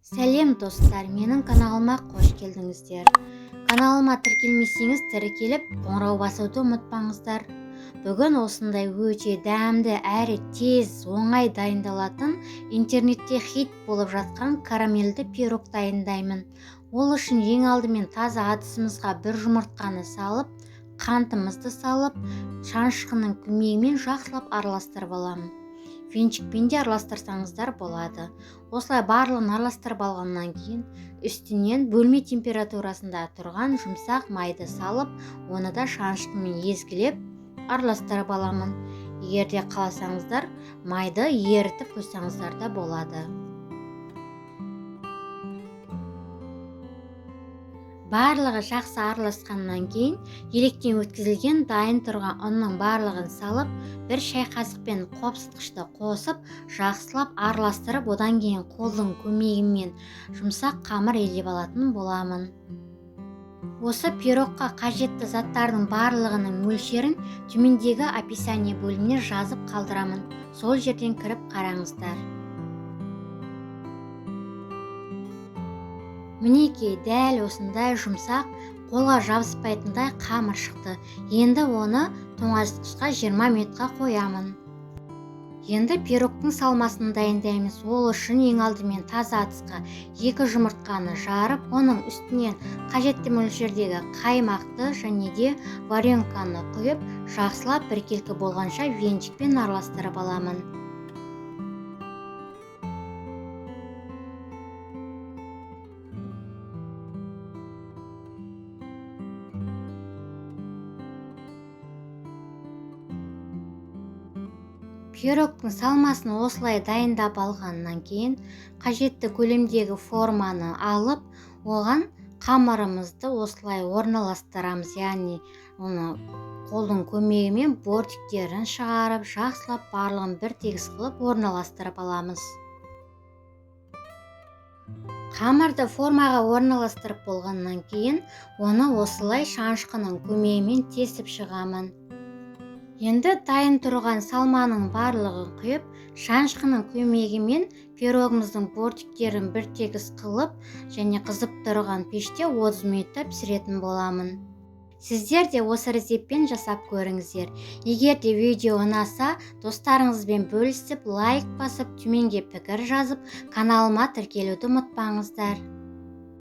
Сәлем достар, менің каналыма қош келдіңіздер. Каналыма тіркелмесеңіз тіркеліп, қоңырау басуды ұмытпаңыздар. Бүгін осындай өте дәмді әрі тез, оңай дайындалатын, интернетте хит болып жатқан карамельді пирог дайындаймын. Ол үшін ең алдымен таза ыдысымызға бір жұмыртқаны салып, қантымызды салып, шанышқының көмегімен жақсылап араластырып аламын. Венчикпен де араластырсаңыздар болады. Осылай барлығын араластырып алғаннан кейін үстінен бөлме температурасында тұрған жұмсақ майды салып, оны да шанышқымен езгілеп араластырып аламын. Егер де қаласаңыздар, майды ерітіп қойсаңыздар да болады. Барлығы жақсы араласқаннан кейін електен өткізілген дайын тұрған ұнның барлығын салып, бір шай қасықпен қопсытқышты қосып, жақсылап араластырып, одан кейін қолдың көмегімен жұмсақ қамыр елеп алатын боламын. Осы пирогқа қажетті заттардың барлығының мөлшерін төмендегі описание бөліміне жазып қалдырамын. Сол жерден кіріп қараңыздар. Мінекей, дәл осындай жұмсақ, қолға жабыспайтындай қамыр шықты. Енді оны тоңазытқышқа 20 минутқа қоямын. Енді пирогтың салмасын дайындаймыз. Ол үшін ең алдымен таза ыдысқа 2 жұмыртқаны жарып, оның үстінен қажетті мөлшердегі қаймақты және де варенканы құйып, жақсылап біркелкі болғанша венчикпен араластырып аламын. Пирогтың салмасын осылай дайындап алғаннан кейін қажетті көлемдегі форманы алып, оған қамырымызды осылай орналастырамыз. Яғни оны қолдың көмегімен бортиктерін шығарып, жақсылап барлығын бір тегіс қылып орналастырып аламыз. Қамырды формаға орналастырып болғаннан кейін оны осылай шанышқының көмегімен тесіп шығамын. Енді дайын тұрған салманың барлығын құйып, шанышқының көмегімен пирогымыздың бортиктерін бір тегіс қылып және қызып тұрған пеште 30 минутта пісіретін боламын. Сіздер де осы рецептпен жасап көріңіздер. Егер де видео ұнаса, достарыңызбен бөлісіп, лайк басып, төменге пікір жазып, каналыма тіркелуді ұмытпаңыздар.